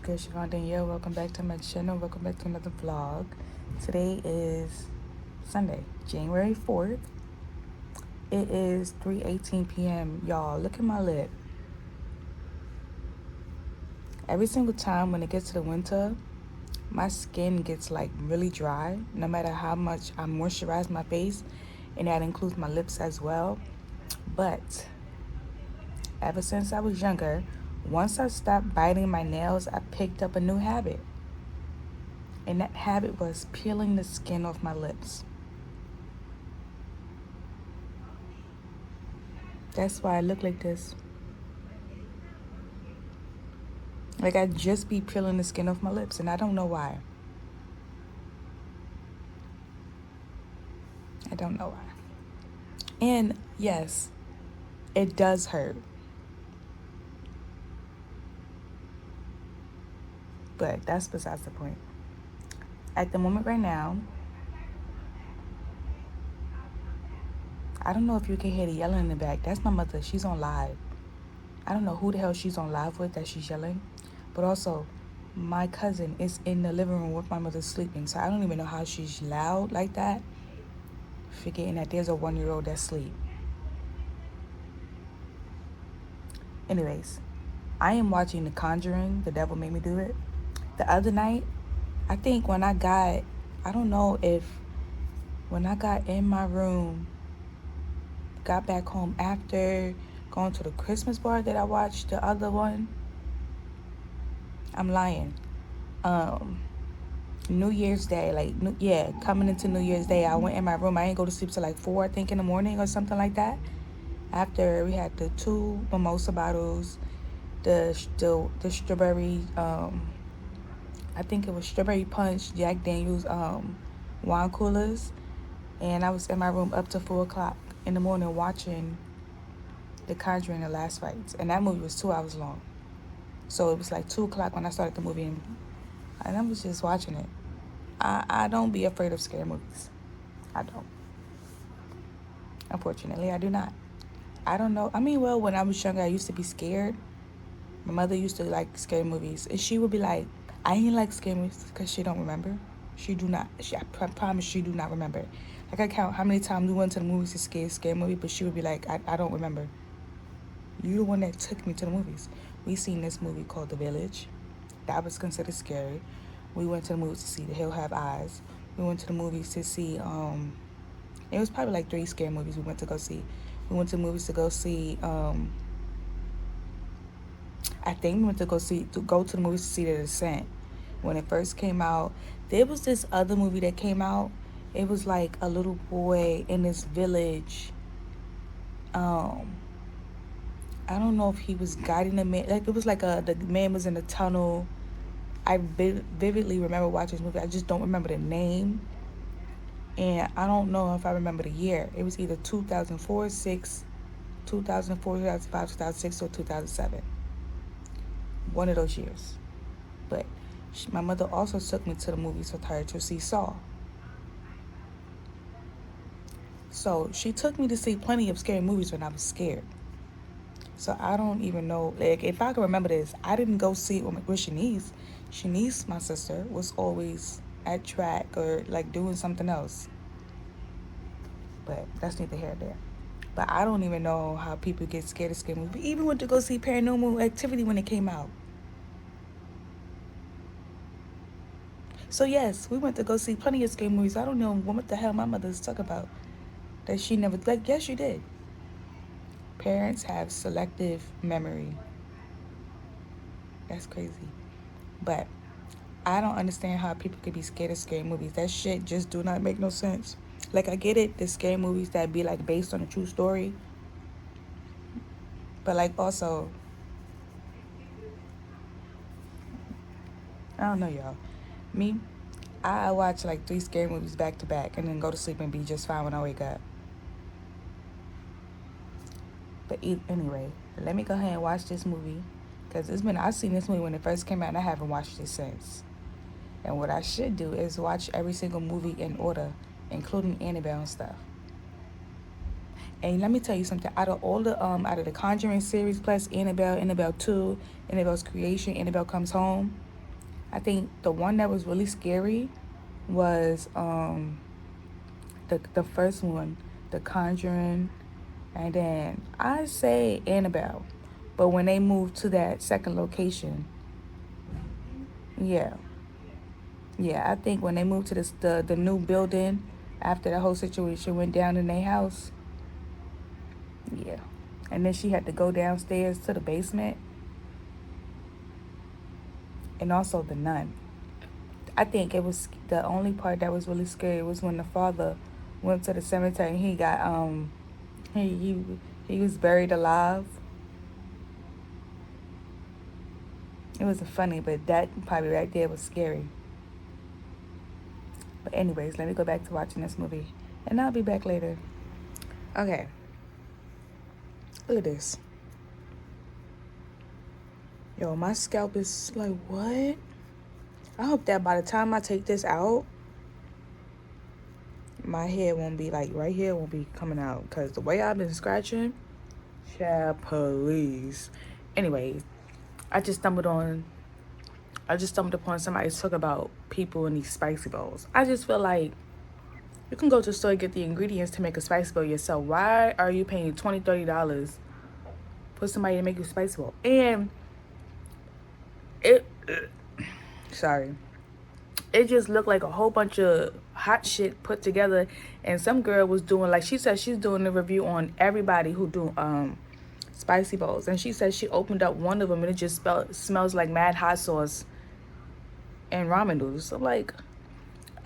your girl Siobhan Danielle. Welcome back to my channel. Welcome back to another vlog. Today is Sunday, January 4th. It is 3:18 p.m. Y'all, look at my lip. Every single time when it gets to the winter, my skin gets like really dry, no matter how much I moisturize my face, and that includes my lips as well. But ever since I was younger, once I stopped biting my nails, I picked up a new habit. And that habit was peeling the skin off my lips. That's why I look like this. Like I just be peeling the skin off my lips, and I don't know why. I don't know why. And yes, it does hurt. But that's besides the point. At the moment right now, I don't know if you can hear the yelling in the back. That's my mother. She's on live. I don't know who the hell she's on live with that she's yelling. But also, my cousin is in the living room with my mother sleeping. So I don't even know how she's loud like that. Forgetting that there's a 1-year-old that's asleep. Anyways, I am watching The Conjuring. The Devil Made Me Do It. The other night, I think when I got in my room, got back home after going to the Christmas bar that I watched the other one. I'm lying. New Year's Day, coming into New Year's Day, I went in my room. I didn't go to sleep till like 4, I think, in the morning or something like that. After we had the 2 mimosa bottles, the strawberry, I think it was strawberry punch, Jack Daniels wine coolers, and I was in my room up to 4 o'clock in the morning watching The Conjuring: The Last Rites, and that movie was 2 hours long. So it was like 2 o'clock when I started the movie, and I was just watching it. I don't be afraid of scary movies. I don't. Unfortunately, I do not. I don't know. I mean, well, when I was younger, I used to be scared. My mother used to like scary movies, and she would be like, I ain't like scary movies because she don't remember. She do not. I promise she do not remember. Like, I count how many times we went to the movies to scary movie, but she would be like, I don't remember. You the one that took me to the movies. We seen this movie called The Village. That was considered scary. We went to the movies to see The Hill Have Eyes. We went to the movies to see, it was probably like 3 scary movies we went to go see. We went to the movies to go see, I think we went to go to the movies to see The Descent. When it first came out, there was this other movie that came out. It was like a little boy in this village. I don't know if he was guiding the man. Like, it was like the man was in a tunnel. I vividly remember watching this movie. I just don't remember the name. And I don't know if I remember the year. It was either 2004, 2005, 2006, or 2007. One of those years. But my mother also took me to the movies with her to see Saw. So she took me to see plenty of scary movies when I was scared. So I don't even know, like, if I can remember this, I didn't go see it with Shanice. Shanice, my sister, was always at track or like doing something else. But that's neither here nor there. But I don't even know how people get scared of scary movies. We even went to go see Paranormal Activity when it came out. So yes, we went to go see plenty of scary movies. I don't know what the hell my mother's talking about. That she never, like, yes, you did. Parents have selective memory. That's crazy. But I don't understand how people could be scared of scary movies. That shit just do not make no sense. Like, I get it, the scary movies that be like based on a true story. But like, also, I don't know, y'all. Me, I watch like 3 scary movies back to back and then go to sleep and be just fine when I wake up. But anyway, let me go ahead and watch this movie, because I've seen this movie when it first came out and I haven't watched it since. And what I should do is watch every single movie in order, including Annabelle and stuff. And let me tell you something, out of the Conjuring series plus Annabelle, Annabelle 2, Annabelle's Creation, Annabelle Comes Home, I think the one that was really scary was the first one, The Conjuring, and then I say Annabelle. But when they moved to that second location, yeah. Yeah, I think when they moved to the new building after the whole situation went down in their house, yeah. And then she had to go downstairs to the basement, and also the nun. I think it was the only part that was really scary was when the father went to the cemetery and he got he was buried alive. It wasn't funny, but that probably right there was scary. But anyways, let me go back to watching this movie, and I'll be back later. Okay. Look at this. Yo, my scalp is like, what? I hope that by the time I take this out, my hair won't be like right here won't be coming out. Because the way I've been scratching, child, please. Anyways, I just stumbled upon somebody talk about people in these spicy bowls. I just feel like you can go to the store and get the ingredients to make a spicy bowl yourself. Why are you paying $20, $30 for somebody to make you a spicy bowl? And it just looked like a whole bunch of hot shit put together. And some girl was doing, like, she said she's doing a review on everybody who do spicy bowls, and she said she opened up one of them and it just smells like mad hot sauce and ramen noodles. So like,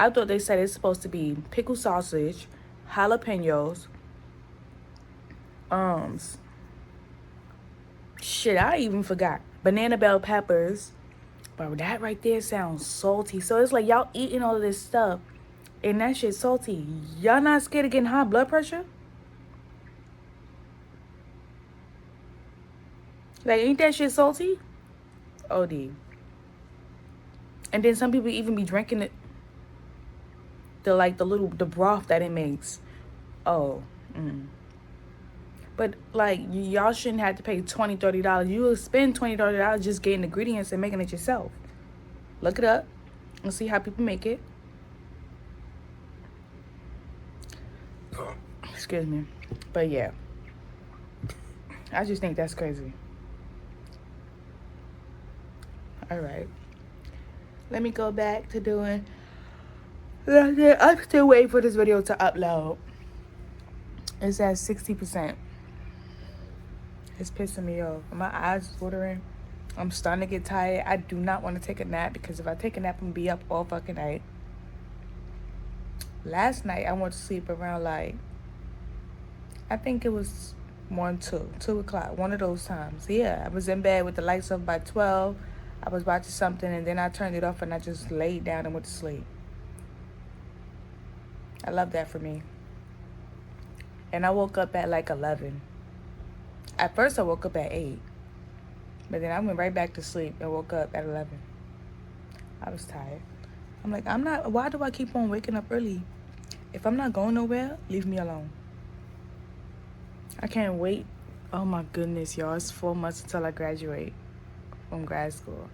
I thought they said it's supposed to be pickled sausage, jalapenos, shit, I even forgot, banana bell peppers. But that right there sounds salty. So it's like y'all eating all of this stuff and that shit's salty. Y'all not scared of getting high blood pressure? Like, ain't that shit salty? OD. And then some people even be drinking it, the broth that it makes. Oh. But like, y'all shouldn't have to pay $20, $30. You will spend $20, $30 just getting ingredients and making it yourself. Look it up and see how people make it. Excuse me. But yeah, I just think that's crazy. All right, let me go back to doing. I'm still waiting for this video to upload. It's at 60%. It's pissing me off. My eyes is watering. I'm starting to get tired. I do not want to take a nap, because if I take a nap, I'm gonna be up all fucking night. Last night I went to sleep around like, I think it was 2 o'clock, one of those times. Yeah, I was in bed with the lights off by 12. I was watching something and then I turned it off and I just laid down and went to sleep. I love that for me. And I woke up at like 11. At first I woke up at 8. But then I went right back to sleep and woke up at 11. I was tired. I'm like, why do I keep on waking up early? If I'm not going nowhere, leave me alone. I can't wait. Oh my goodness, y'all. It's 4 months until I graduate from grad school.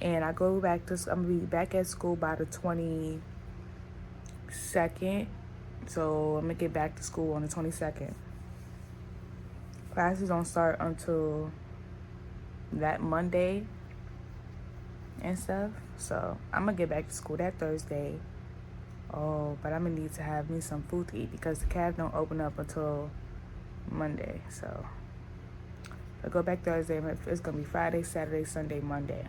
And I'm gonna be back at school by the 22nd. So I'm gonna get back to school on the 22nd. Classes don't start until that Monday and stuff. So I'm gonna get back to school that Thursday. Oh, but I'm gonna need to have me some food to eat because the caf don't open up until Monday. So I'll go back Thursday. It's gonna be Friday, Saturday, Sunday, Monday.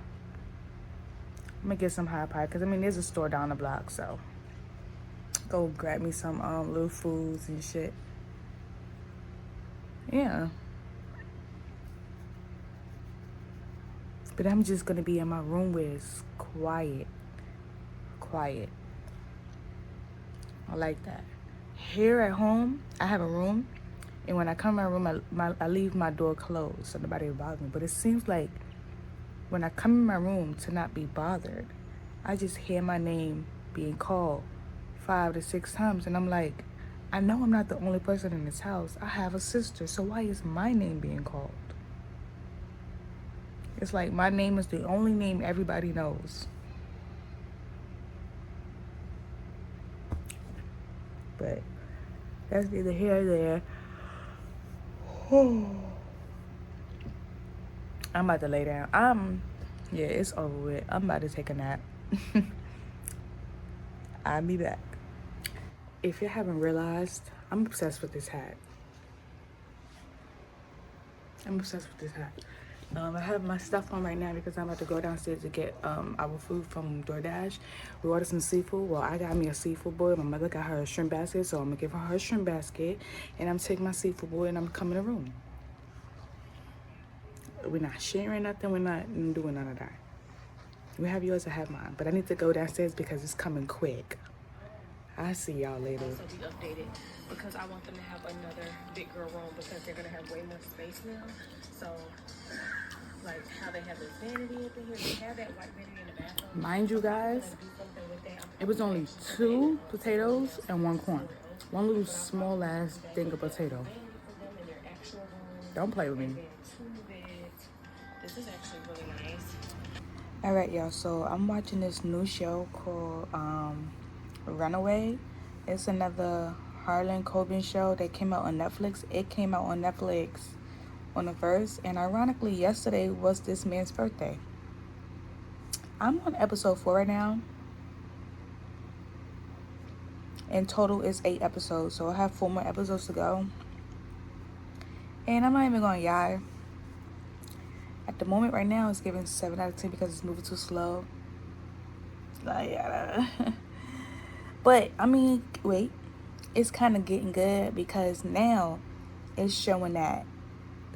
I'm gonna get some hot pie because there's a store down the block. So go grab me some little foods and shit. Yeah. But I'm just gonna be in my room where it's quiet. I like that. Here at home, I have a room, and when I come in my room, I leave my door closed so nobody will bother me. But it seems like when I come in my room to not be bothered, I just hear my name being called 5 to 6 times, and I'm like, I know I'm not the only person in this house. I have a sister, so why is my name being called? It's like my name is the only name everybody knows. but that's neither here nor there. I'm about to lay down. Yeah, it's over with. I'm about to take a nap. I'll be back. If you haven't realized, I'm obsessed with this hat. I have my stuff on right now because I'm about to go downstairs to get our food from DoorDash. We ordered some seafood. Well, I got me a seafood bowl. My mother got her a shrimp basket, so I'm gonna give her her shrimp basket, and I'm taking my seafood bowl and I'm coming to the room. We're not sharing nothing. We're not doing none of that. You have yours, I have mine. But I need to go downstairs because it's coming quick. I'll see y'all later. Also be updated because I want them to have another big girl room because they're gonna have way more space now. So, like how they have the vanity up in here, they have that white vanity in the bathroom. Mind you guys, it was only 2 potatoes and 1 corn. One little small ass thing of potato. Don't play with me. This is actually really nice. All right, y'all. So I'm watching this new show called Runaway. It's another Harlan Coben show that came out on Netflix. It came out on Netflix on the 1st, and ironically, yesterday was this man's birthday. I'm on episode 4 right now. In total, it's 8 episodes, so I have 4 more episodes to go. And I'm not even gonna lie. At the moment right now, it's giving 7 out of 10 because it's moving too slow. But I mean, wait, it's kind of getting good because now it's showing that.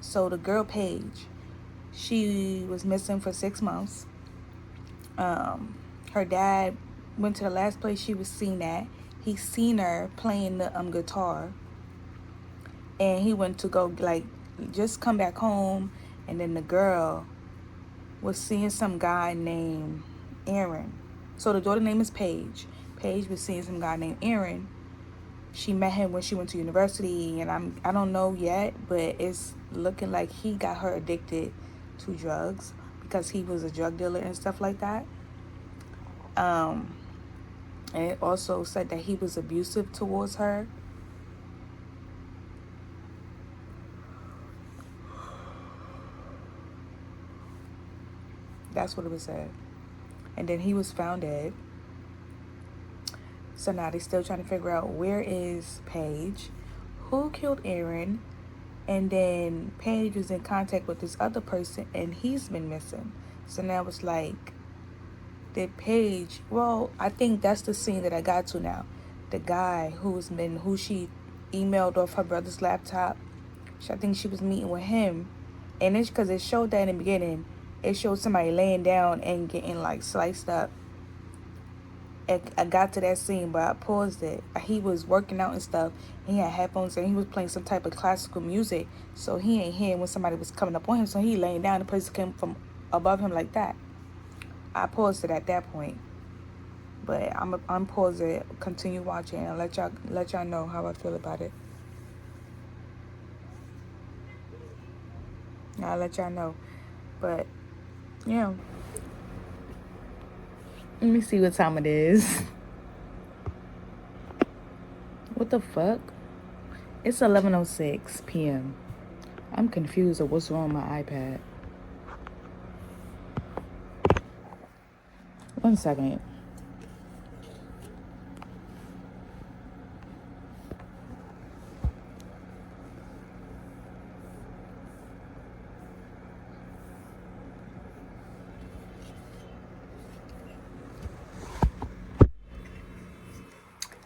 So the girl Paige, she was missing for 6 months. Her dad went to the last place she was seen at. He seen her playing the guitar, and he went to go just come back home. And then the girl was seeing some guy named Aaron. So the daughter name is Paige. Paige was seeing some guy named Aaron. She met him when she went to university, and I don't know yet, but it's looking like he got her addicted to drugs because he was a drug dealer and stuff like that. And it also said that he was abusive towards her. That's what it was said. And then he was found dead. So now they're still trying to figure out where is Paige, who killed Aaron, and then Paige was in contact with this other person and he's been missing. So now it's like, did Paige, well, I think that's the scene that I got to now. The guy who she emailed off her brother's laptop, I think she was meeting with him. And it's because it showed that in the beginning. It showed somebody laying down and getting sliced up. I got to that scene, but I paused it. He was working out and stuff. He had headphones and he was playing some type of classical music. So he ain't hearing when somebody was coming up on him. So he laying down. The person came from above him like that. I paused it at that point. But I'm unpause it, continue watching, and let y'all know how I feel about it. I'll let y'all know. But yeah. Let me see what time it is. What the fuck? It's 11:06 p.m. I'm confused of what's wrong with my iPad. 1 second.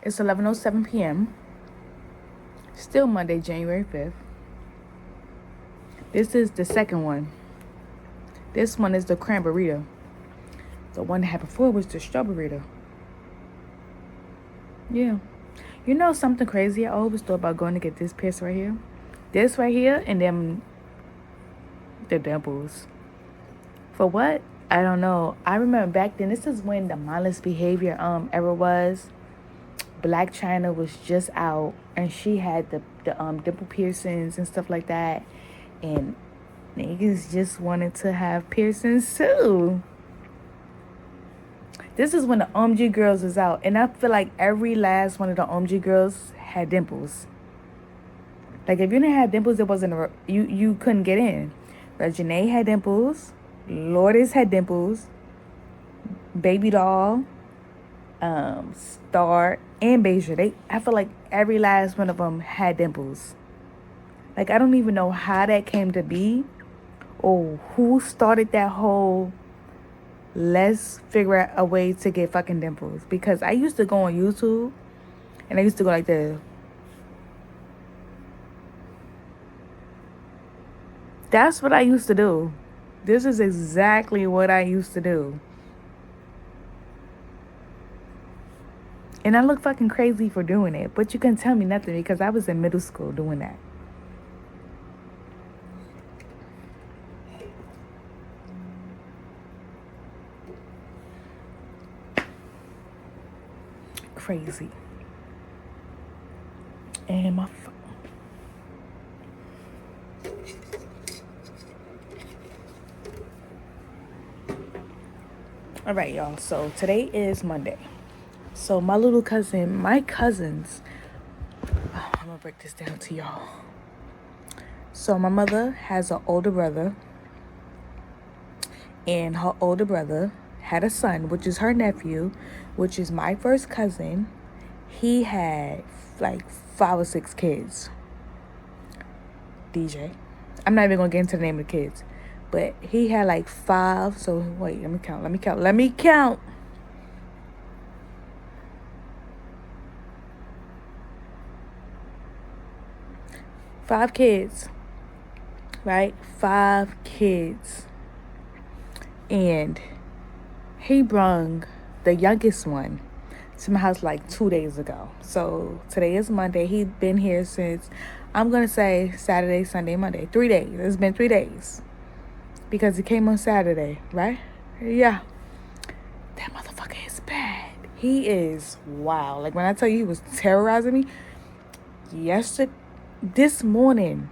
It's 11:07 p.m. Still Monday, January 5th. This is the second one. This one is the cranberry. The one that had before was the strawberry. Yeah. You know something crazy I always thought about going to get this piercing right here? This right here and then the dimples. For what? I don't know. I remember back then, this is when the mindless behavior era was. Black China was just out, and she had the dimple piercings and stuff like that, and niggas just wanted to have piercings too. This is when the OMG girls was out. And I feel like every last one of the OMG girls had dimples. Like, if you didn't have dimples, it wasn't you couldn't get in. Reginae had dimples. Lourdes had dimples. Baby Doll, Star, and Beja. I feel like every last one of them had dimples. Like, I don't even know how that came to be, or who started that whole let's figure out a way to get fucking dimples. Because I used to go on YouTube, and I used to go like this. That's what I used to do. This is exactly what I used to do. And I look fucking crazy for doing it. But you couldn't tell me nothing because I was in middle school doing that. Crazy. And my phone. All right, y'all. So today is Monday. So my cousins, I'm gonna break this down to y'all. So my mother has an older brother, and her older brother had a son, which is her nephew, which is my first cousin. He had like 5 or 6 kids. DJ. I'm not even gonna get into the name of the kids, but he had like 5. So wait, let me count. 5 kids, right? 5 kids. And he brung the youngest one to my house like 2 days ago. So today is Monday. He's been here since, I'm going to say Saturday, Sunday, Monday. 3 days. It's been 3 days. Because he came on Saturday, right? Yeah. That motherfucker is bad. He is wow. Like when I tell you he was terrorizing me, this morning,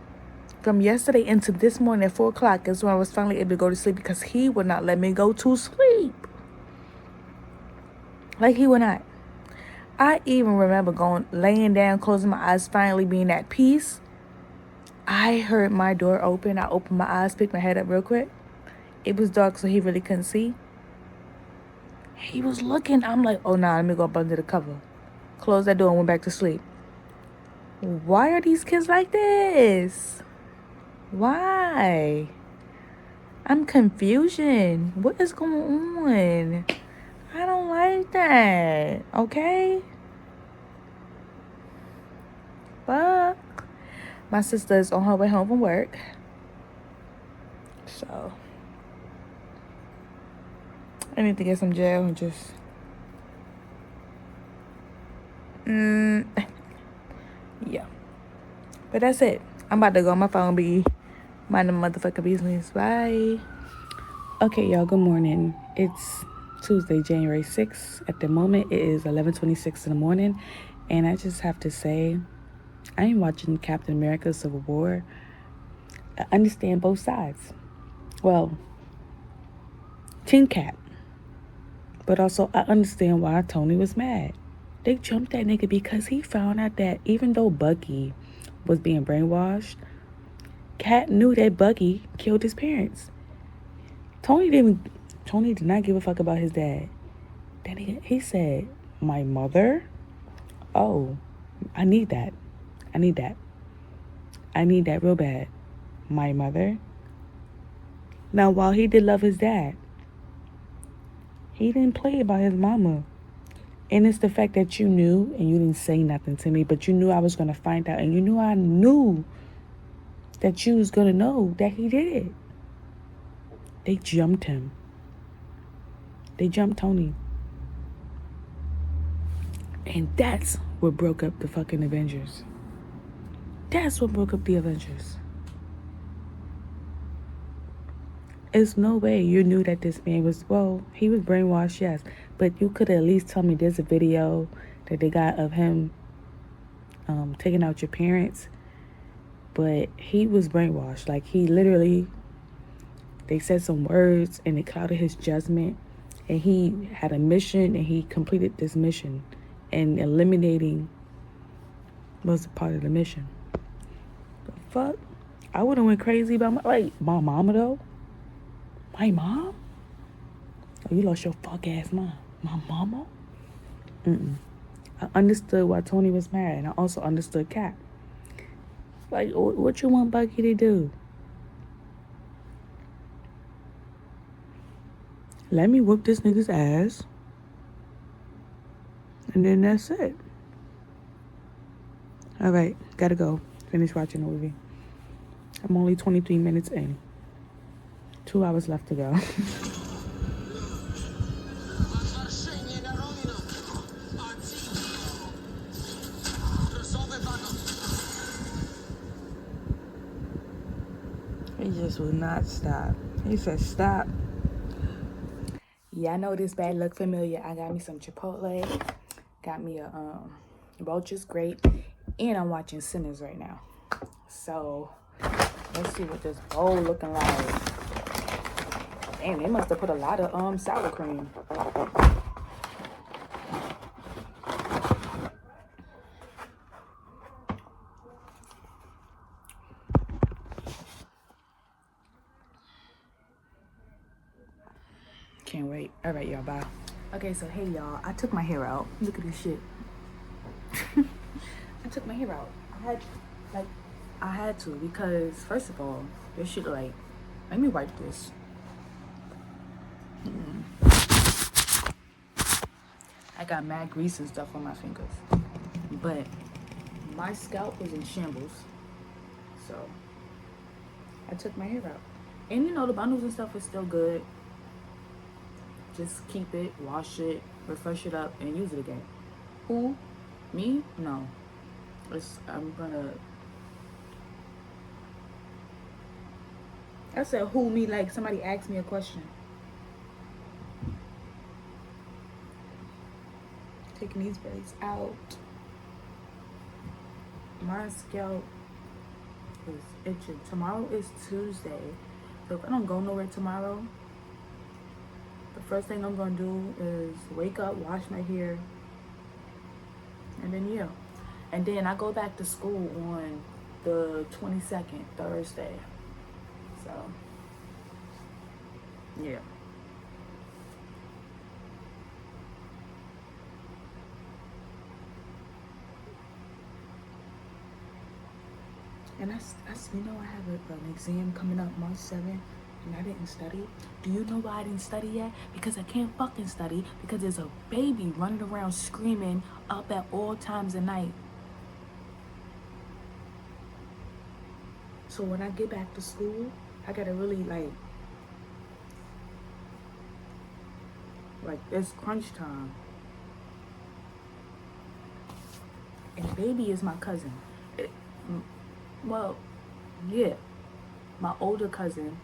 from yesterday into this morning at 4 o'clock is when I was finally able to go to sleep because he would not let me go to sleep. Like he would not. I even remember laying down, closing my eyes, finally being at peace. I heard my door open. I opened my eyes, picked my head up real quick. It was dark, so he really couldn't see. He was looking. I'm like, oh, nah, let me go up under the cover. Closed that door and went back to sleep. Why are these kids like this? Why? I'm confusion. What is going on? I don't like that. Okay? Fuck. My sister is on her way home from work. So I need to get some gel and just yeah. But that's it. I'm about to go on my phone, be minding my motherfucking business. Bye. Okay, y'all, good morning. It's Tuesday, January 6th. At the moment, it is 11:26 in the morning. And I just have to say, I am watching Captain America Civil War. I understand both sides. Well, Team Cap. But also, I understand why Tony was mad. They jumped that nigga because he found out that even though Bucky was being brainwashed, Cap knew that Bucky killed his parents. Tony did not give a fuck about his dad. Then he said, my mother? Oh, I need that. I need that real bad. My mother? Now, while he did love his dad, he didn't play about his mama. And it's the fact that you knew and you didn't say nothing to me, but you knew I was going to find out. And you knew I knew that you was going to know that he did it. They jumped him. They jumped Tony. And that's what broke up the fucking Avengers. That's what broke up the Avengers. There's no way you knew that this man was, well, he was brainwashed, yes. But you could at least tell me there's a video that they got of him taking out your parents. But he was brainwashed. Like, he literally, they said some words and it clouded his judgment. And he had a mission, and he completed this mission. And eliminating was a part of the mission. The fuck? I would have went crazy about my mama, though. My mom? Oh, you lost your fuck ass mom. My mama? I understood why Tony was mad, and I also understood Cat. Like, what you want Bucky to do? Let me whoop this nigga's ass, and then that's it. All right, gotta go. Finish watching the movie. I'm only 23 minutes in. 2 hours left to go. He just will not stop. He said, stop. Yeah, I know this bag look familiar. I got me some Chipotle. Got me a Roach's grape. And I'm watching Sinners right now. So, let's see what this bowl looking like. Damn, they must have put a lot of sour cream. Can't wait. All right, y'all, bye. Okay, so hey, y'all. I took my hair out. Look at this shit. I took my hair out. I had to because, first of all, this shit like, let me wipe this. I got mad grease and stuff on my fingers. But my scalp was in shambles. So I took my hair out. And you know, the bundles and stuff is still good. Just keep it, wash it, refresh it up, and use it again. Who? Me? No. I'm gonna... I said who, me, like somebody asked me a question. Taking these braids out. My scalp is itching. Tomorrow is Tuesday. So if I don't go nowhere tomorrow, the first thing I'm gonna do is wake up, wash my hair, and then yeah. And then I go back to school on the 22nd, Thursday. So, yeah. And I you know, I have an exam coming up March 7th, and I didn't study. Do you know why I didn't study yet? Because I can't fucking study because there's a baby running around screaming up at all times of night. So when I get back to school, I gotta really like it's crunch time. And baby is my cousin. Well, yeah, my older cousin,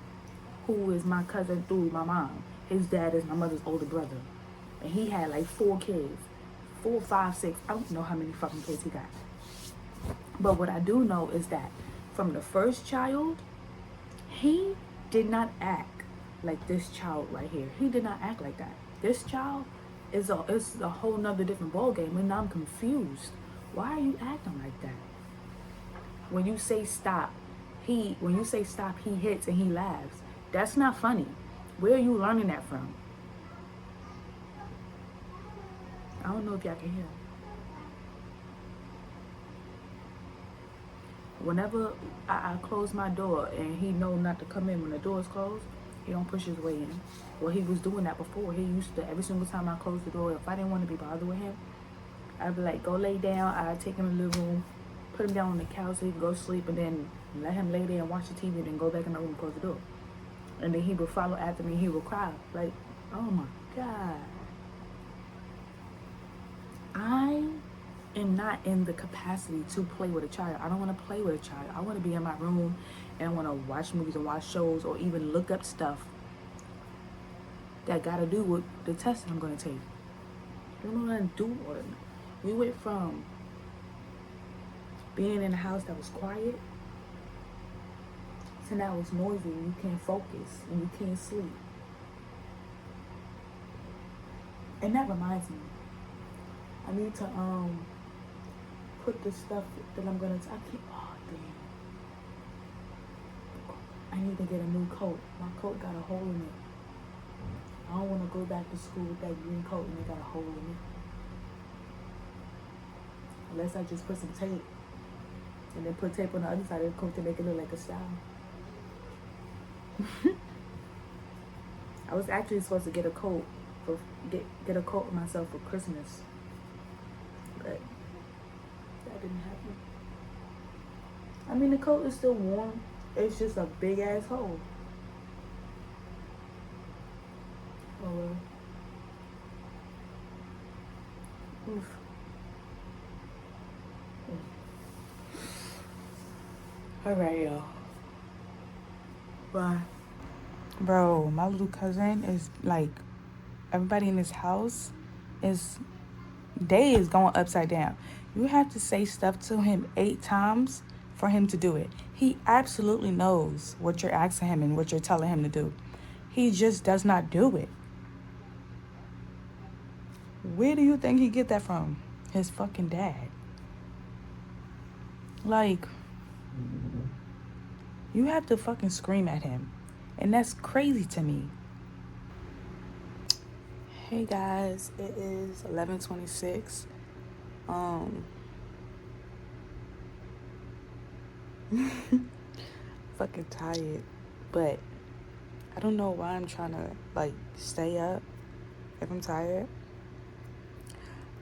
who is my cousin through my mom. His dad is my mother's older brother. And he had like 4 kids. 4, 5, 6. I don't know how many fucking kids he got. But what I do know is that from the first child, he did not act like this child right here. He did not act like that. This child is a whole nother different ball game, and I'm confused. Why are you acting like that? When you say stop, he hits and he laughs. That's not funny. Where are you learning that from? I don't know if y'all can hear. Whenever I close my door and he know not to come in when the door is closed, he don't push his way in. Well, he was doing that before. He used to, every single time I closed the door, if I didn't want to be bothered with him, I'd be like, go lay down. I'd take him in the living room, put him down on the couch so he could go sleep, and then let him lay there and watch the TV, and then go back in the room and close the door. And then he would follow after me. He would cry. Like, oh my God. I am not in the capacity to play with a child. I don't want to play with a child. I want to be in my room and I want to watch movies and watch shows or even look up stuff that got to do with the test I'm going to take. I don't know what to do with it. We went from being in a house that was quiet to now it's noisy and you can't focus and you can't sleep. And that reminds me, I need to put the stuff that I'm gonna. I keep. Oh damn! I need to get a new coat. My coat got a hole in it. I don't want to go back to school with that green coat and it got a hole in it. Unless I just put some tape and then put tape on the other side of the coat to make it look like a style. I was actually supposed to get a coat for get a coat for myself for Christmas, but that didn't happen. I mean, the coat is still warm. It's just a big ass hole. Oh well. Oof. All right, y'all. Bye. Bro, my little cousin is like, everybody in this house is, day is going upside down. You have to say stuff to him 8 times for him to do it. He absolutely knows what you're asking him and what you're telling him to do. He just does not do it. Where do you think he get that from? His fucking dad. Like, you have to fucking scream at him. And that's crazy to me. Hey guys, it is 11:26. Fucking tired. But I don't know why I'm trying to like stay up if I'm tired.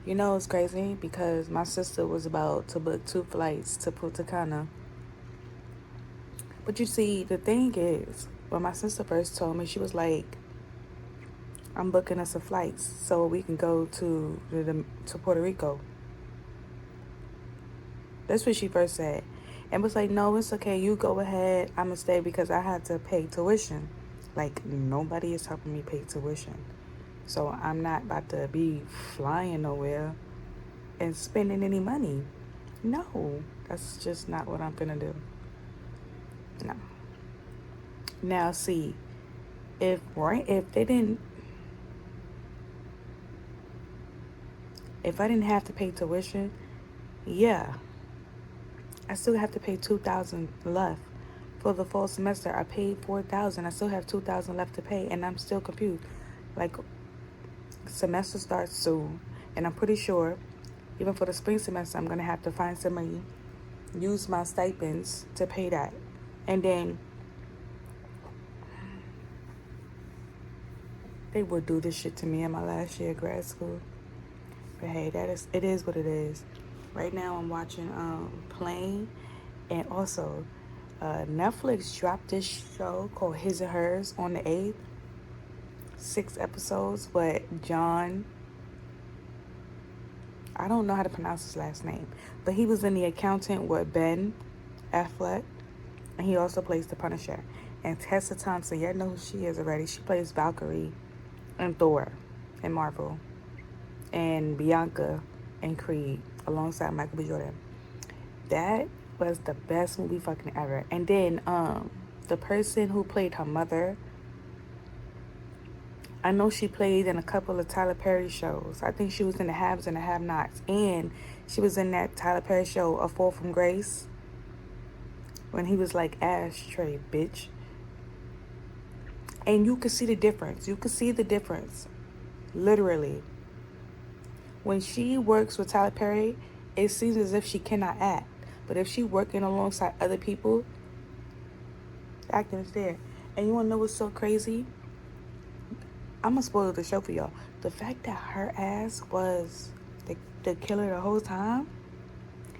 You know, it's crazy because my sister was about to book 2 flights to Punta Cana. But you see, the thing is, when my sister first told me, she was like, I'm booking us some flights so we can go to Puerto Rico. That's what she first said. And was like, no, it's okay. You go ahead. I'm going to stay because I had to pay tuition. Like, nobody is helping me pay tuition. So I'm not about to be flying nowhere and spending any money. No, that's just not what I'm going to do. No. Now, see, if I didn't have to pay tuition, yeah, I still have to pay $2,000 left for the fall semester. I paid $4,000. I still have $2,000 left to pay, and I'm still confused. Like, semester starts soon, and I'm pretty sure, even for the spring semester, I'm gonna have to find some money, use my stipends to pay that, and then they would do this shit to me in my last year of grad school. But hey, it is what it is. Right now I'm watching Plane, and also Netflix dropped this show called His and Hers on the 8th. 6 episodes, but John, I don't know how to pronounce his last name, but he was in The Accountant with Ben Affleck, and he also plays the Punisher. And Tessa Thompson, y'all know who she is already. She plays Valkyrie and Thor in Marvel, and Bianca in Creed alongside Michael B. Jordan. That was the best movie fucking ever. And then the person who played her mother, I know she played in a couple of Tyler Perry shows. I think she was in The Haves and the Have-Nots. And she was in that Tyler Perry show, A Fall from Grace, when he was like, ashtray, bitch. And you could see the difference. You could see the difference. Literally. When she works with Tyler Perry, it seems as if she cannot act. But if she working alongside other people, the acting is there. And you want to know what's so crazy? I'm going to spoil the show for y'all. The fact that her ass was the killer the whole time,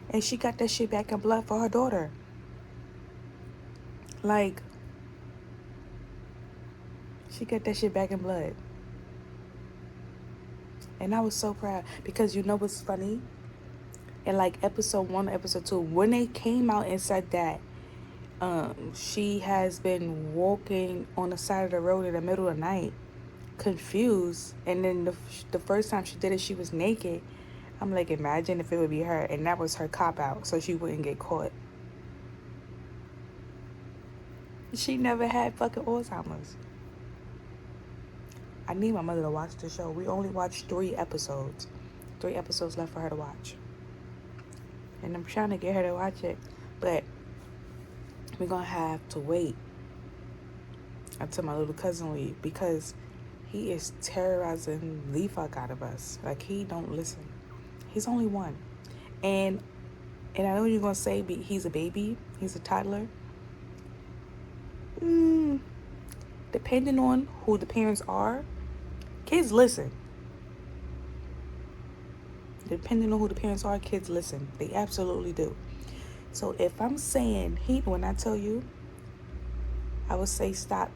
and she got that shit back in blood for her daughter. Like, she got that shit back in blood. And I was so proud, because you know what's funny? In like episode 1 or episode 2, when they came out and said that she has been walking on the side of the road in the middle of the night, confused, and then the first time she did it, she was naked. I'm like, imagine if it would be her, and that was her cop out, so she wouldn't get caught. She never had fucking Alzheimer's. I need my mother to watch the show. We only watched 3 episodes. 3 episodes left for her to watch. And I'm trying to get her to watch it. But we're going to have to wait until my little cousin leave, because he is terrorizing the fuck out of us. Like, he don't listen. He's only 1. And I know you're going to say he's a baby. He's a toddler. Depending on who the parents are, kids listen. Depending on who the parents are, kids listen. They absolutely do. So if I'm saying when I tell you, I would say stop.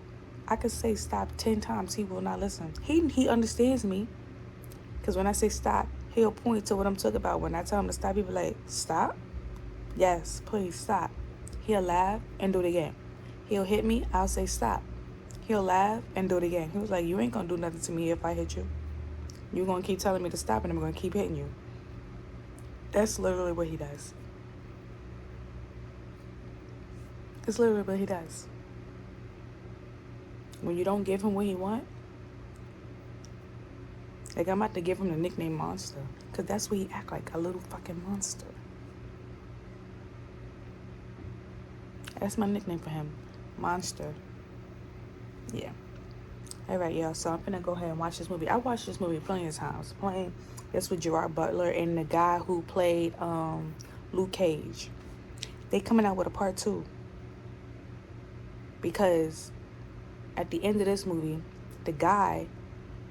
I could say stop 10 times. He will not listen. He understands me. Because when I say stop, he'll point to what I'm talking about. When I tell him to stop, he'll be like, stop? Yes, please stop. He'll laugh and do it again. He'll hit me. I'll say stop. He'll laugh and do it again. He was like, you ain't going to do nothing to me if I hit you. You're going to keep telling me to stop, and I'm going to keep hitting you. That's literally what he does. It's literally what he does. When you don't give him what he wants, like, I'm about to give him the nickname Monster, because that's what he act like, a little fucking monster. That's my nickname for him, Monster. Yeah. All right, y'all. So I'm gonna go ahead and watch this movie. I watched this movie plenty of times. That's with Gerard Butler and the guy who played Luke Cage. They coming out with a part 2, because at the end of this movie, the guy,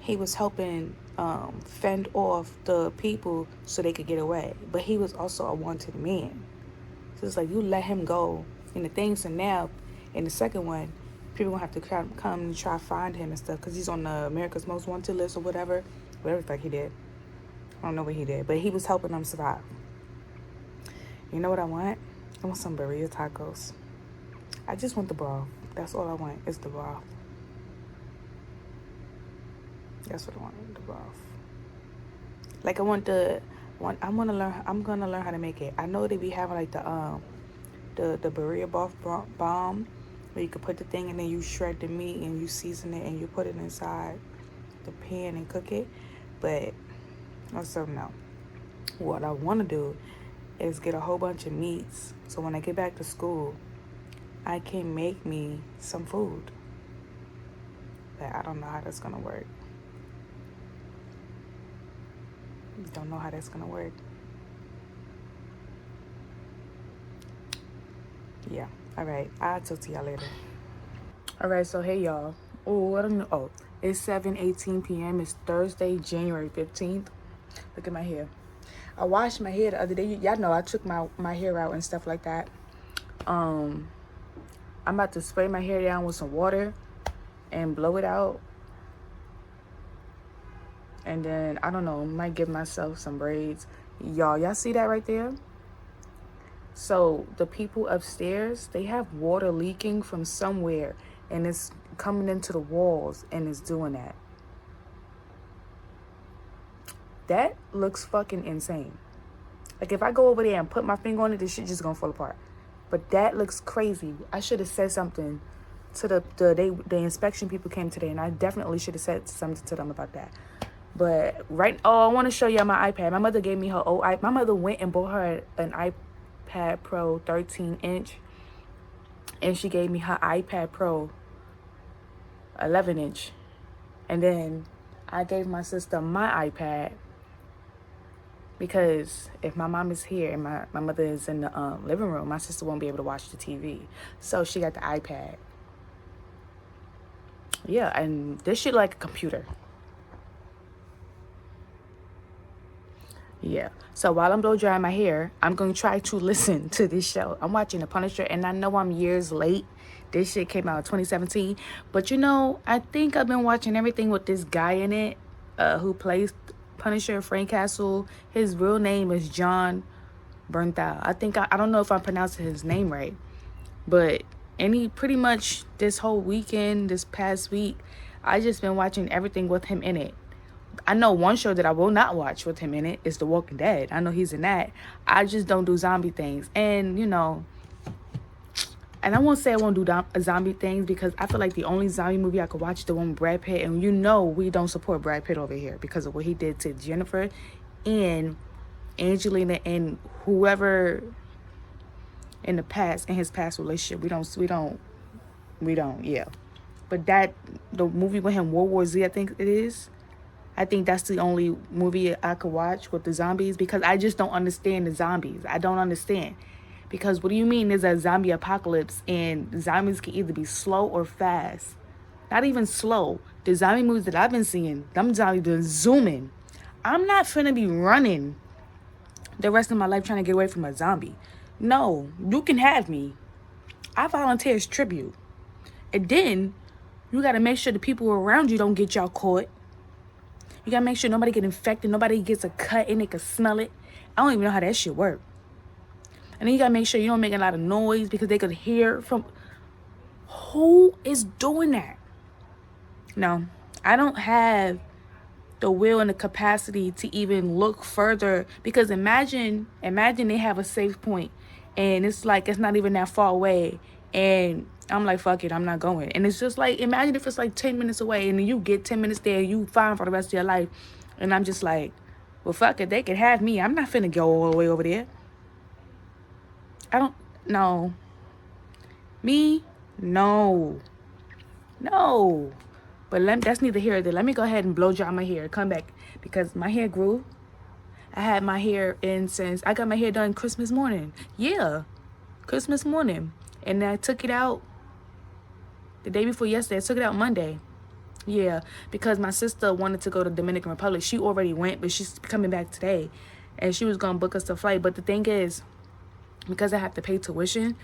he was helping fend off the people so they could get away, but he was also a wanted man. So it's like, you let him go in the thing. So now in the second one, people gonna have to come and try to find him and stuff, because he's on the America's Most Wanted list or whatever the fuck he did. I don't know what he did, but he was helping them survive. You know what I want? I want some burrito tacos. I just want the broth. That's all I want, is the broth. That's what I want, the broth. Like, I'm gonna learn how to make it. I know they be having like the burrito bomb, where you could put the thing and then you shred the meat and you season it and you put it inside the pan and cook it. But also, no. What I want to do is get a whole bunch of meats, so when I get back to school, I can make me some food. But I don't know how that's gonna work. Don't know how that's gonna work. Yeah. All right. I'll talk to y'all later. All right. So, hey, y'all. Oh, I don't know. Oh, it's 7:18 p.m. It's Thursday, January 15th. Look at my hair. I washed my hair the other day. Y'all know I took my hair out and stuff like that. I'm about to spray my hair down with some water and blow it out. And then, I don't know, might give myself some braids. Y'all see that right there? So the people upstairs, they have water leaking from somewhere, and it's coming into the walls, and it's doing that. That looks fucking insane. Like, if I go over there and put my finger on it, this shit just gonna fall apart. But that looks crazy. I should have said something to the inspection people came today, and I definitely should have said something to them about that. But I want to show y'all my iPad. My mother gave me her old iPad. My mother went and bought her an iPad Pro 13-inch, and she gave me her iPad Pro 11-inch. And then I gave my sister my iPad, because if my mom is here and my mother is in the living room, my sister won't be able to watch the TV. So she got the iPad. Yeah, and this shit like a computer. Yeah. So while I'm blow drying my hair, I'm going to try to listen to this show. I'm watching The Punisher, and I know I'm years late. This shit came out in 2017. But, I think I've been watching everything with this guy in it who plays Punisher, Frank Castle. His real name is John Bernthal. I don't know if I'm pronouncing his name right. But pretty much this whole weekend, this past week, I just been watching everything with him in it. I know one show that I will not watch with him in it is The Walking Dead. I know he's in that. I just don't do zombie things. And, and I won't say I won't do zombie things, because I feel like the only zombie movie I could watch is the one with Brad Pitt, and we don't support Brad Pitt over here because of what he did to Jennifer and Angelina and whoever in his past relationship. We don't, yeah. But the movie with him, World War Z, I think it is. I think that's the only movie I could watch with the zombies, because I just don't understand the zombies. I don't understand. Because what do you mean there's a zombie apocalypse and zombies can either be slow or fast? Not even slow. The zombie movies that I've been seeing, them zombies been zooming. I'm not finna be running the rest of my life trying to get away from a zombie. No, you can have me. I volunteer as tribute. And then you gotta make sure the people around you don't get y'all caught. You gotta make sure nobody get infected, nobody gets a cut and they can smell it. I don't even know how that shit work. And then you gotta make sure you don't make a lot of noise because they could hear from... Who is doing that? No, I don't have the will and the capacity to even look further, because imagine they have a safe point and it's like it's not even that far away, and I'm like, fuck it, I'm not going. And it's just like, imagine if it's like 10 minutes away and then you get 10 minutes there, you fine for the rest of your life, and I'm just like, well, fuck it, they can have me. I'm not finna go all the way over there. I don't know. Me? No. But that's neither here nor there. Let me go ahead and blow dry my hair. Come back, because my hair grew. I had my hair in since I got my hair done Christmas morning. Yeah, Christmas morning. And I took it out the day before yesterday. I took it out Monday. Yeah, because my sister wanted to go to Dominican Republic. She already went, but she's coming back today. And she was going to book us a flight. But the thing is, because I have to pay tuition,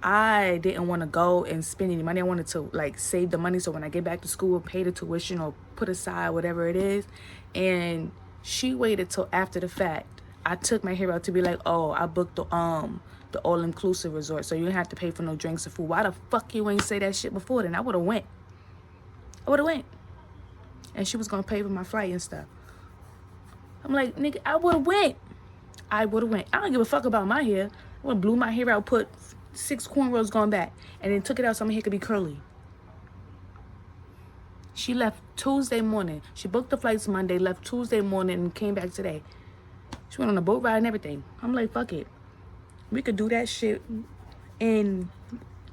I didn't want to go and spend any money. I wanted to like save the money so when I get back to school, pay the tuition or put aside whatever it is. And she waited till after the fact. I took my hair out to be like, oh, I booked the all-inclusive resort, so you didn't have to pay for no drinks or food. Why the fuck you ain't say that shit before then? I would have went. And she was gonna pay for my flight and stuff. I'm like, nigga, I would have went. I don't give a fuck about my hair. I would have blew my hair out, put 6 cornrows going back, and then took it out so my hair could be curly. She left Tuesday morning. She booked the flights Monday, left Tuesday morning, and came back today. She went on a boat ride and everything. I'm like, fuck it. We could do that shit, and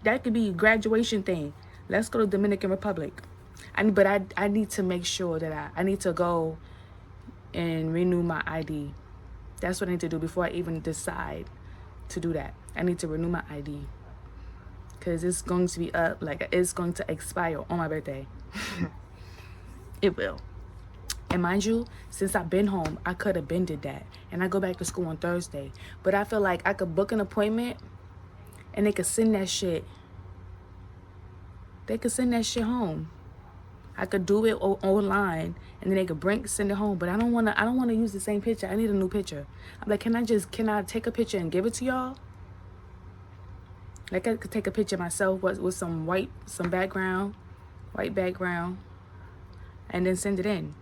that could be a graduation thing. Let's go to Dominican Republic. But I need to make sure that I need to go and renew my ID. That's what I need to do before I even decide to do that. I need to renew my ID, because it's going to be up, like it's going to expire on my birthday. It will. And mind you, since I've been home, I could have been did that. And I go back to school on Thursday. But I feel like I could book an appointment and they could send that shit. They could send that shit home. I could do it online and then they could send it home. But I don't wanna use the same picture. I need a new picture. I'm like, can I take a picture and give it to y'all? Like I could take a picture myself with some white background, and then send it in.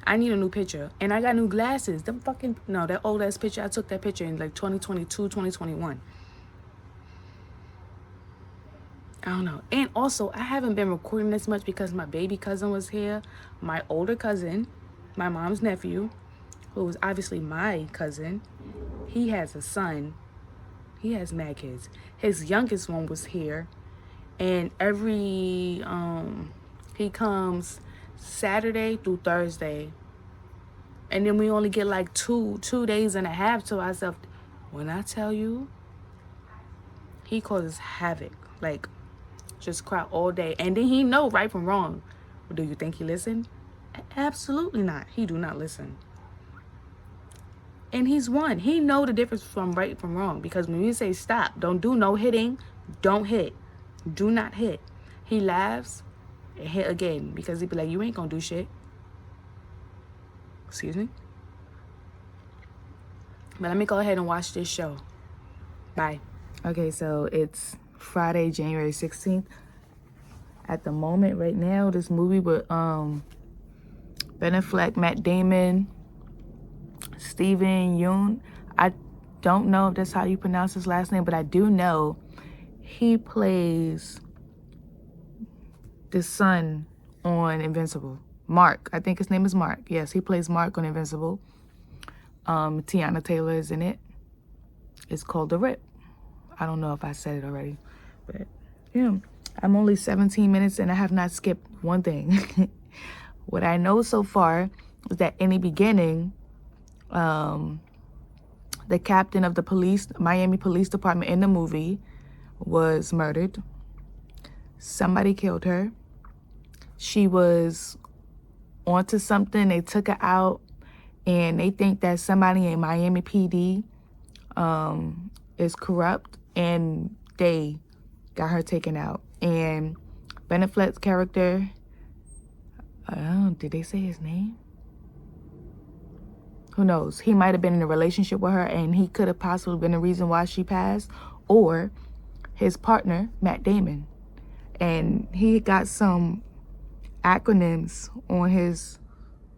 I need a new picture. And I got new glasses. That old ass picture, I took that picture in like 2022, 2021. I don't know. And also, I haven't been recording this much because my baby cousin was here. My older cousin, my mom's nephew, who is obviously my cousin, he has a son. He has mad kids. His youngest one was here. And he comes Saturday through Thursday, and then we only get like two days and a half to ourselves. When I tell you, he causes havoc, like just cry all day, and then he know right from wrong. Do you think he listen? Absolutely not. He do not listen. And he's one. He know the difference from right from wrong, because when you say stop, don't do no hitting, don't hit, do not hit. He laughs. Hit again, because he'd be like, you ain't gonna do shit. Excuse me. But let me go ahead and watch this show. Bye. Okay, so it's Friday, January 16th. At the moment, right now, this movie with Ben Affleck, Matt Damon, Steven Yeun. I don't know if that's how you pronounce his last name, but I do know He plays the son on Invincible. Mark. I think his name is Mark. Yes, he plays Mark on Invincible. Tiana Taylor is in it. It's called The Rip. I don't know if I said it already, but yeah. I'm only 17 minutes and I have not skipped one thing. What I know so far is that in the beginning, the captain of the Miami Police Department in the movie was murdered. Somebody killed her. She was onto something. They took her out, and they think that somebody in Miami PD is corrupt, and they got her taken out. And Ben Affleck's character, did they say his name? Who knows? He might have been in a relationship with her, and he could have possibly been the reason why she passed, or his partner, Matt Damon. And he got some acronyms on his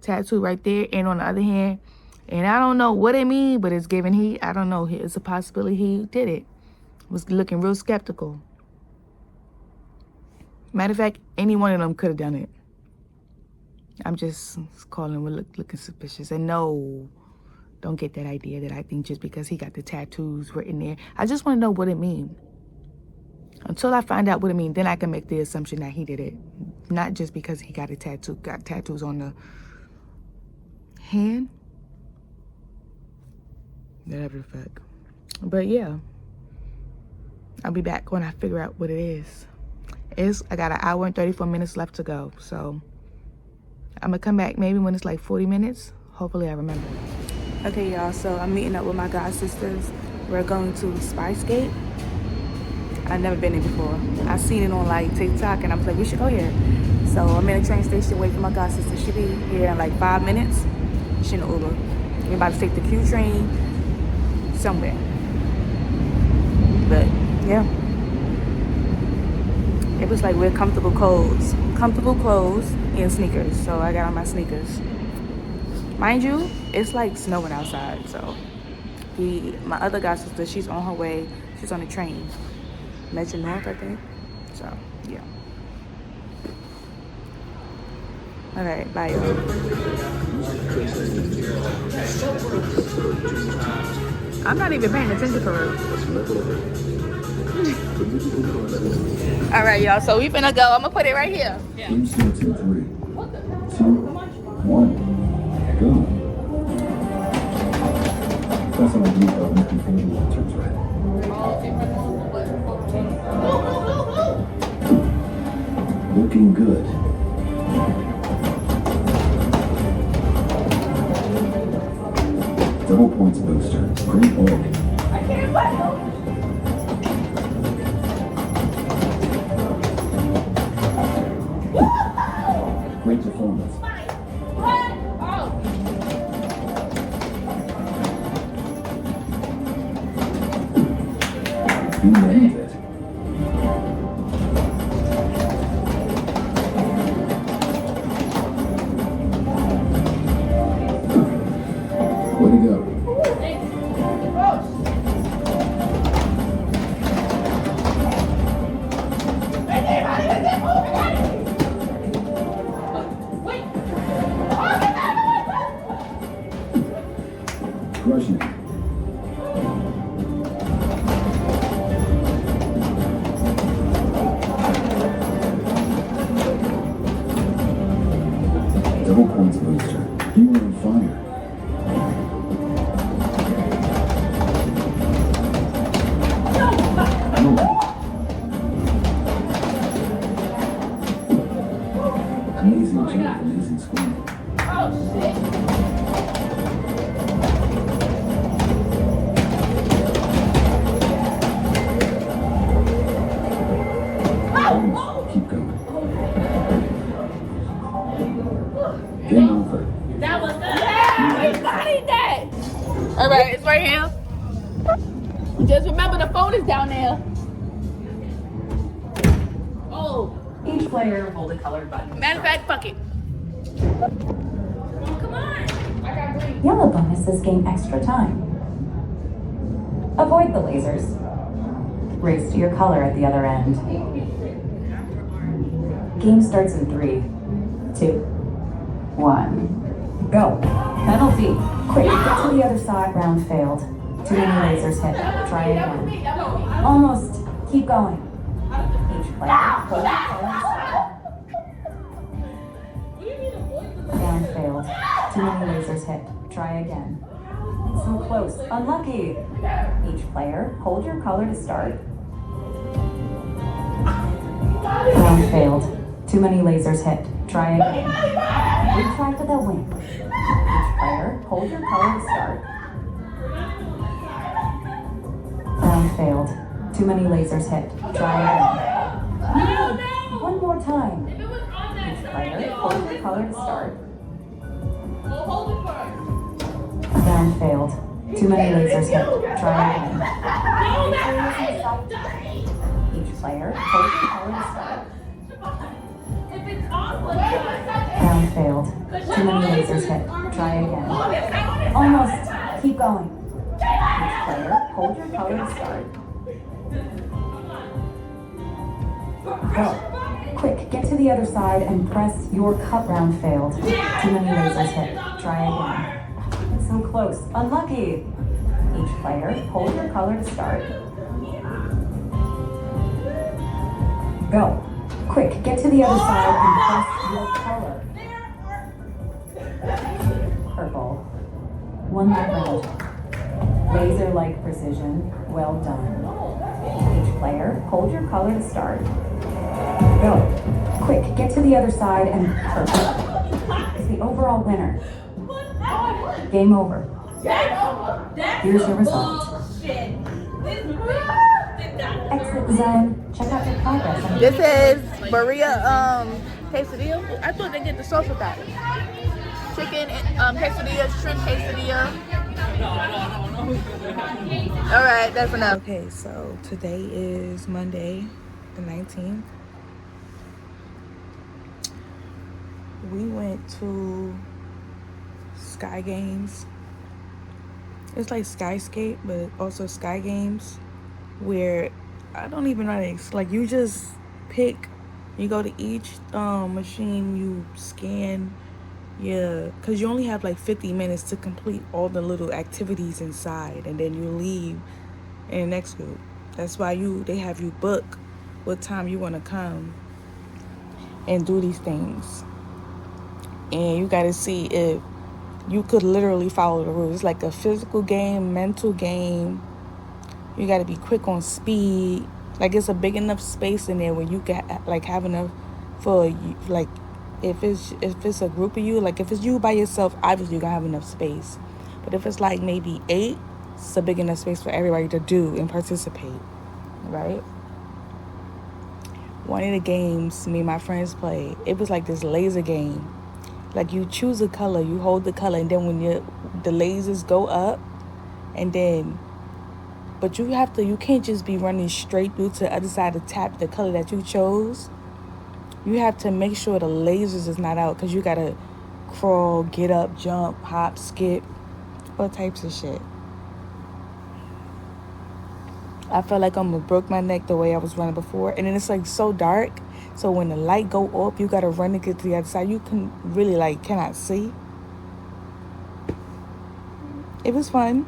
tattoo right there, and on the other hand, and I don't know what it means, but it's giving I don't know, it's a possibility he did it. Was looking real skeptical. Matter of fact, any one of them could have done it. I'm just calling him looking suspicious. And no, don't get that idea that I think just because he got the tattoos written there. I just want to know what it means. Until I find out what it means, then I can make the assumption that he did it. Not just because he got tattoos on the hand. Whatever the fuck. But yeah. I'll be back when I figure out what it is. I got an hour and 34 minutes left to go. So I'm going to come back maybe when it's like 40 minutes. Hopefully I remember. Okay, y'all. So I'm meeting up with my god sisters. We're going to Spyscape. I've never been there before. I seen it on like TikTok and I was like, we should go here. So I'm in a train station waiting for my god sister. She'll be here in like 5 minutes. She in the Uber. We're about to take the Q train somewhere. But yeah. It was like wear comfortable clothes and sneakers. So I got on my sneakers. Mind you, it's like snowing outside. So my other god sister, she's on her way. She's on the train. Metro North, I think. So yeah. All right, bye y'all. I'm not even paying attention for real. All right, y'all. So we finna go. I'm gonna put it right here. Yeah. 3, 2, 3, 2, 1, go. That's all I need about making things turns right. Looking good. Double points booster. Great work. I can't wait. Great performance. You nailed it. Way to go. Crushing it. Double points booster. You are on fire. Amazing job, amazing score. Oh shit. Keep going. Game over. That was good. Yeah, we got that. All right, it's right here. Just remember the phone is down there. Oh. Each player hold a colored button. Matter of fact, fuck it. Oh, come on. I got green. Yellow bonuses gain extra time. Avoid the lasers. Race to your color at the other end. Game starts in 3, 2, 1. Go. Penalty. Quick, get to the other side. Round failed. Too many lasers hit. Try again. Almost. Keep going. Each player. Hold your color. Round failed. Too many lasers hit. Try again. So close. Unlucky. Each player, hold your color to start. Round failed. Too many lasers hit. Try again. Retry for the win. Each player, hold your color to start. Round failed. Too many lasers hit. Try again. One more time. Each player, hold your color to start. Round failed. Too many lasers hit. Try again. Each player, hold your color to start. Round failed. Too many lasers hit. Try again. Almost. Keep going. Each player, hold your color to start. Go. Quick, get to the other side and press your cut. Round failed. Too many lasers hit. Try again. So close. Unlucky. Each player, hold your color to start. Go. Quick, get to the other side and press your color. Purple. One more round. Laser-like precision. Well done. Each player, hold your color to start. Go. Quick, get to the other side and purple is the overall winner. Game over. Here's your result. Exit zone. Check out your progress. This is Maria quesadilla. I thought they get the sauce with that. Chicken quesadilla, shrimp quesadilla. All right, that's enough. Okay, so today is Monday, the 19th. We went to Sky Games. It's like Skyscape, but also Sky Games, where I don't even know how to like. You just pick. You go to each machine. You scan. Yeah, because you only have like 50 minutes to complete all the little activities inside, and then you leave in the next group. That's why they have you book what time you want to come and do these things. And you got to see if you could literally follow the rules. It's like a physical game, mental game. You got to be quick on speed. Like, it's a big enough space in there where you can like have enough for like if it's a group of you, like if it's you by yourself, obviously you're gonna have enough space. But if it's like maybe 8, it's a big enough space for everybody to do and participate, right? One of the games me and my friends played, it was like this laser game. Like, you choose a color, you hold the color, and then when the lasers go up, and then, but you can't just be running straight through to the other side to tap the color that you chose. You have to make sure the lasers is not out, because you gotta crawl, get up, jump, hop, skip, all types of shit. I felt like I almost broke my neck the way I was running before. And then it's like so dark. So when the light go up, you got to run to get to the other side. You can really cannot see. It was fun.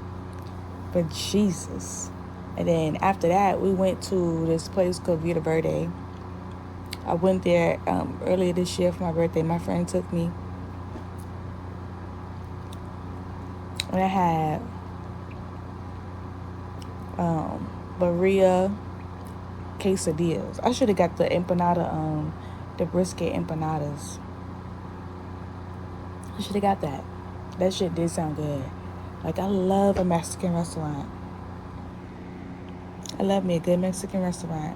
But Jesus. And then after that, we went to this place called Vida Verde. I went there earlier this year for my birthday. My friend took me. And I had Maria quesadillas. I should have got the empanada, the brisket empanadas. I should have got that. That shit did sound good. Like, I love a Mexican restaurant. I love me a good Mexican restaurant.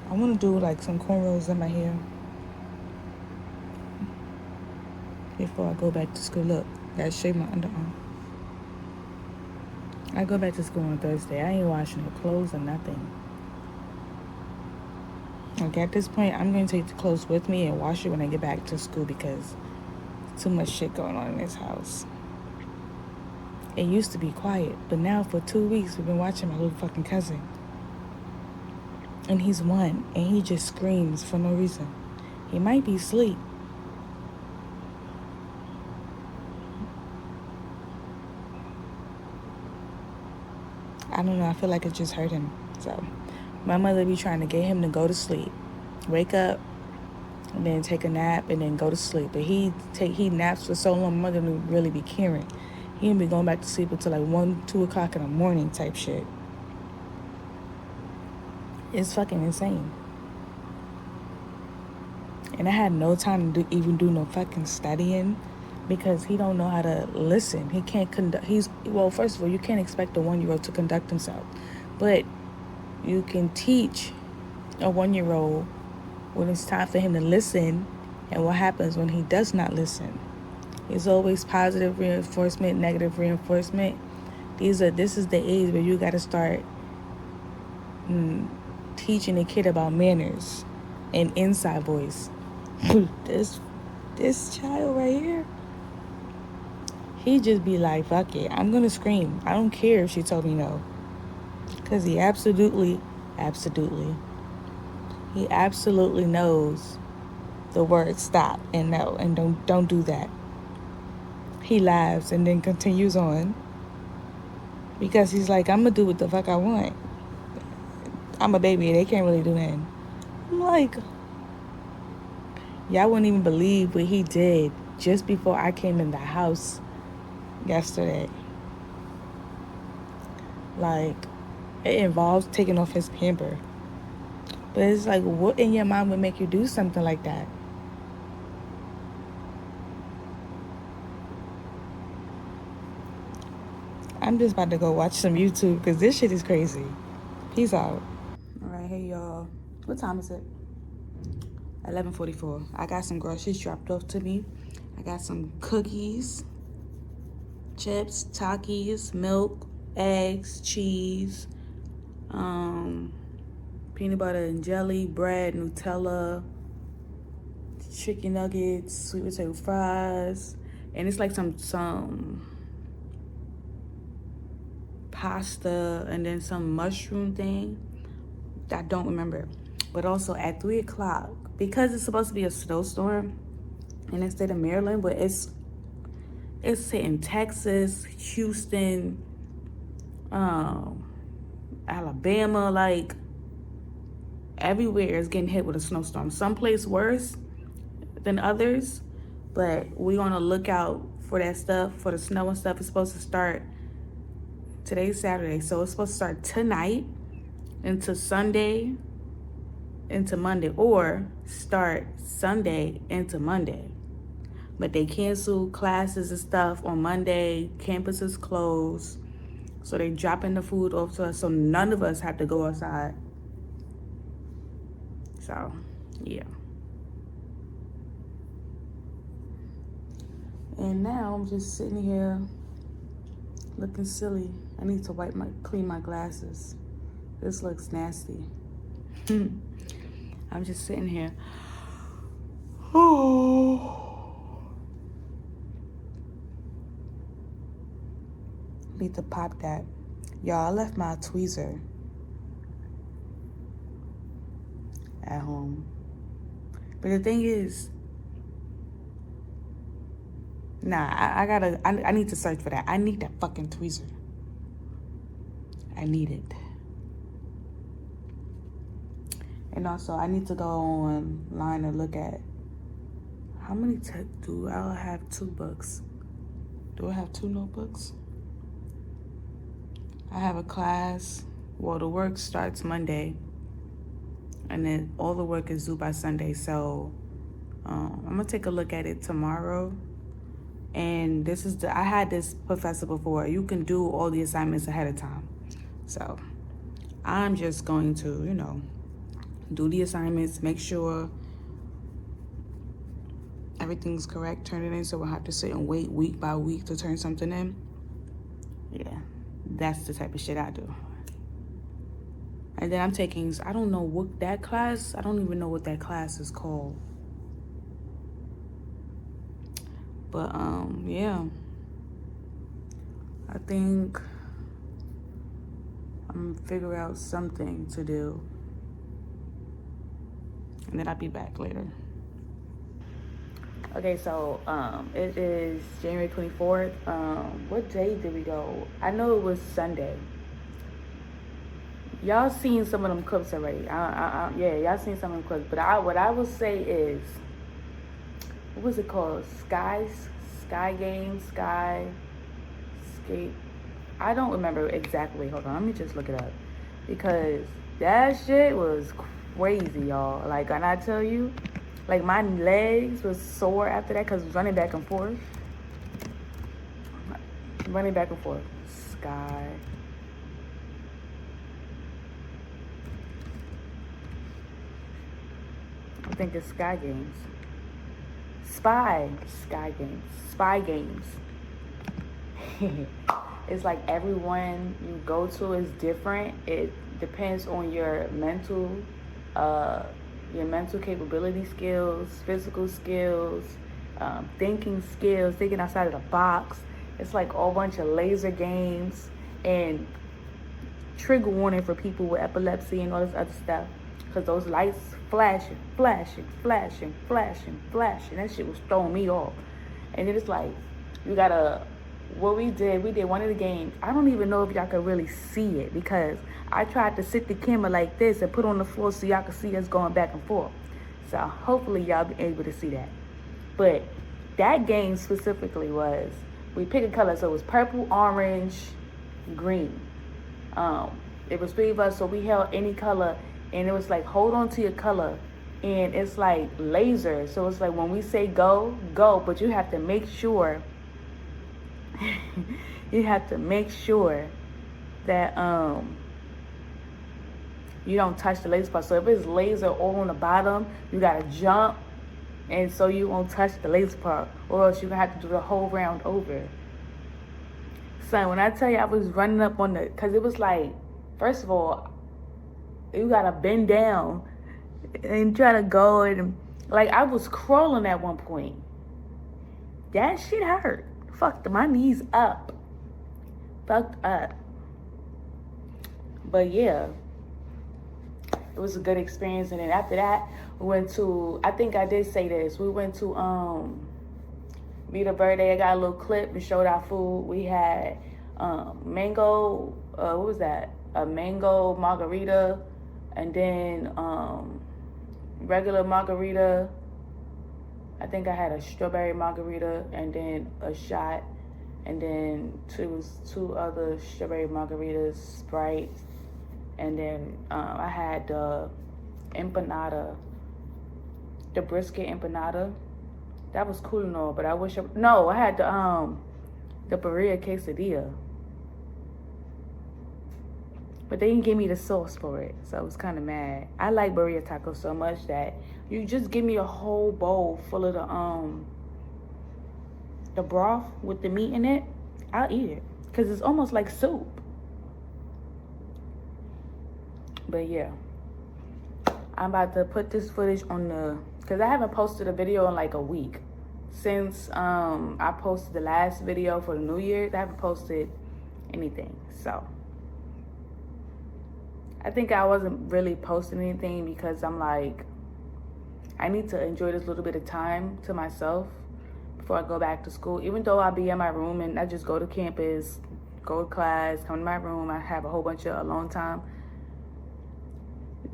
I want to do like some cornrows in my hair before I go back to school. Look, gotta shave my underarm. I go back to school on Thursday. I ain't washing no clothes or nothing. Like, at this point, I'm going to take the clothes with me and wash it when I get back to school, because too much shit going on in this house. It used to be quiet, but now for 2 weeks we've been watching my little fucking cousin. And he's 1, and he just screams for no reason. He might be asleep. I don't know, I feel like it just hurt him. So my mother be trying to get him to go to sleep. Wake up, and then take a nap, and then go to sleep. But he naps for so long, my mother don't really be caring. He ain't be going back to sleep until like 1, 2 o'clock in the morning type shit. It's fucking insane. And I had no time to even do no fucking studying because he don't know how to listen. He can't conduct. Well, first of all, you can't expect a 1-year-old to conduct himself. But you can teach a 1-year-old when it's time for him to listen and what happens when he does not listen. It's always positive reinforcement, negative reinforcement. This is the age where you got to start teaching a kid about manners and inside voice. This child right here, he just be like, fuck it, I'm gonna scream. I don't care if she told me no. Because he absolutely knows the word stop and no, and don't do that. He laughs and then continues on because he's like, I'm gonna do what the fuck I want. I'm a baby, they can't really do nothing. I'm like, y'all wouldn't even believe what he did just before I came in the house yesterday. Like, it involves taking off his pamper. But it's like, what in your mind would make you do something like that? I'm just about to go watch some YouTube because this shit is crazy. Peace out. All right, hey y'all. What time is it? 11:44. I got some groceries dropped off to me. I got some cookies, chips, Takis, milk, eggs, cheese, peanut butter and jelly, bread, Nutella, chicken nuggets, sweet potato fries, and it's like some pasta and then some mushroom thing. I don't remember. But also at 3 o'clock, because it's supposed to be a snowstorm in the state of Maryland, but it's hitting Texas, Houston, Alabama, like everywhere is getting hit with a snowstorm. Some place worse than others, but we're on a lookout for that stuff, for the snow and stuff. It's supposed to start, today's Saturday, so it's supposed to start tonight into Sunday into Monday, or start Sunday into Monday. But they cancel classes and stuff on Monday. Campus is closed, so they dropping the food off to us, so none of us have to go outside. So yeah. And now I'm just sitting here looking silly. I need to clean my glasses. This looks nasty. I'm just sitting here. Oh. Need to pop that. Y'all, I left my tweezer at home. But the thing is, I need to search for that. I need that fucking tweezer. I need it. And also, I need to go online and look at how many do I have 2 books? Do I have 2 notebooks? I have a class. Well, the work starts Monday, and then all the work is due by Sunday. So I'm gonna take a look at it tomorrow. And I had this professor before. You can do all the assignments ahead of time. So I'm just going to, do the assignments, make sure everything's correct, turn it in, so we'll have to sit and wait week by week to turn something in. Yeah, that's the type of shit I do. And then I'm taking, I don't know what that class, I don't even know what that class is called. But yeah, I think I'm gonna figure out something to do. And then I'll be back later. Okay, so it is January 24th. What day did we go? I know it was Sunday. Y'all seen some of them clips already. Yeah, y'all seen some of them clips. But what I will say is, what was it called? Sky Games. I don't remember exactly. Hold on, let me just look it up. Because that shit was crazy, y'all. Like, and I tell you, like, my legs was sore after that because I was running back and forth. Sky. I think it's Sky Games. Spy Games. It's like everyone you go to is different. It depends on your mental capability skills, physical skills, thinking outside of the box. It's like a whole bunch of laser games, and trigger warning for people with epilepsy and all this other stuff, because those lights flashing. That shit was throwing me off. And then it's like, we did one of the games. I don't even know if y'all could really see it, because I tried to sit the camera like this and put on the floor so y'all could see us going back and forth. So hopefully y'all be able to see that. But that game specifically was, we pick a color, so it was purple, orange, green. It was 3 of us, so we held any color, and it was like, hold on to your color, and it's like laser. So it's like, when we say go, but you have to make sure that you don't touch the laser part. So if it's laser all on the bottom, you gotta jump, and so you won't touch the laser part, or else you're gonna have to do the whole round over. Son, when I tell you I was running up on because it was like, first of all, you gotta bend down and try to go, and like, I was crawling at one point. That shit hurt. Fucked my knees up. Fucked up. But yeah, it was a good experience. And then after that, we went to, I think I did say this, we went to Vida Verde. I got a little clip and showed our food. We had mango, what was that? A mango margarita, and then regular margarita. I think I had a strawberry margarita, and then a shot, and then two other strawberry margaritas, Sprite, and then I had the empanada, the brisket empanada. That was cool and all, but I wish I had the burrito quesadilla, but they didn't give me the sauce for it, so I was kind of mad. I like burrito tacos so much that you just give me a whole bowl full of the broth with the meat in it, I'll eat it, because it's almost like soup. But yeah, I'm about to put this footage on because I haven't posted a video in like a week. Since I posted the last video for the New Year's, I haven't posted anything. So I think I wasn't really posting anything because I'm like, I need to enjoy this little bit of time to myself before I go back to school. Even though I'll be in my room and I just go to campus, go to class, come to my room, I have a whole bunch of alone time.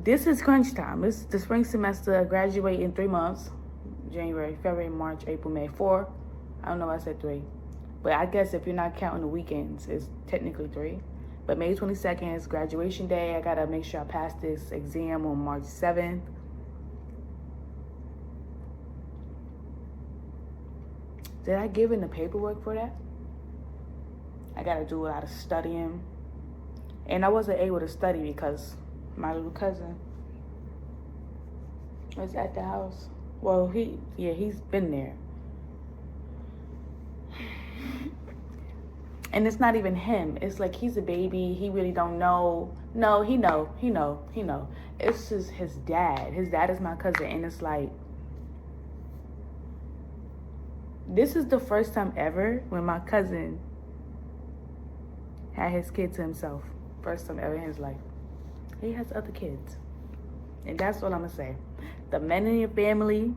This is crunch time. It's the spring semester. I graduate in 3 months. January, February, March, April, May, 4. I don't know why I said 3. But I guess if you're not counting the weekends, it's technically 3. But May 22nd is graduation day. I gotta make sure I pass this exam on March 7th. Did I give in the paperwork for that? I gotta do a lot of studying. And I wasn't able to study because my little cousin was at the house. Well, he's been there. And it's not even him. It's like, he's a baby. He really don't know. No, he know. It's just his dad. His dad is my cousin. And it's like, this is the first time ever when my cousin had his kid to himself. First time ever in his life. He has other kids. And that's all I'm going to say. The men in your family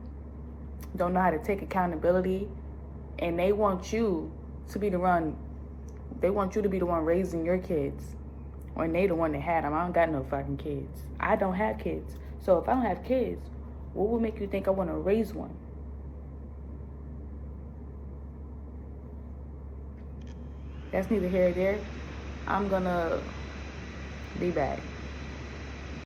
don't know how to take accountability. And they want you to be the one. They want you to be the one raising your kids. Or they the one that had them. I don't got no fucking kids. I don't have kids. So if I don't have kids, what would make you think I want to raise one? That's neither here nor there. I'm gonna be back.